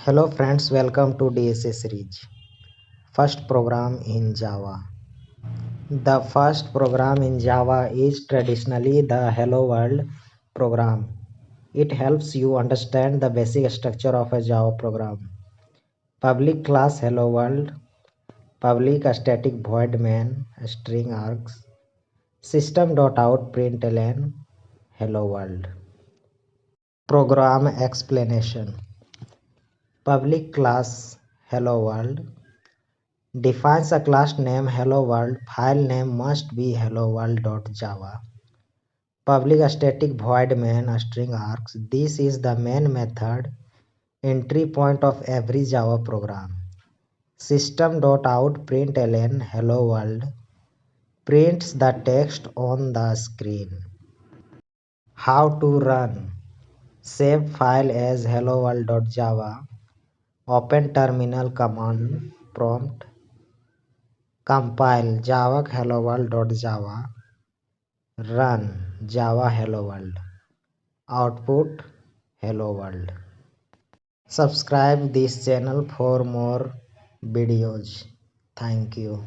Hello friends, welcome to DSA series. First program in Java. The first program in Java is traditionally the Hello World program. It helps you understand the basic structure of a Java program. Public class Hello World, public static void main, string args, System.out.println, Hello World. Program explanation. Public class Hello World defines a class name hello world. File name must be helloworld.java. Public static void main string args. This is the main method entry point of every Java program. System.out.println hello world prints the text on the screen. How to run. Save file as helloworld.java. Open terminal command prompt. Compile java helloworld.java. Run Java Hello World. Output Hello World. Subscribe this channel for more videos. Thank you.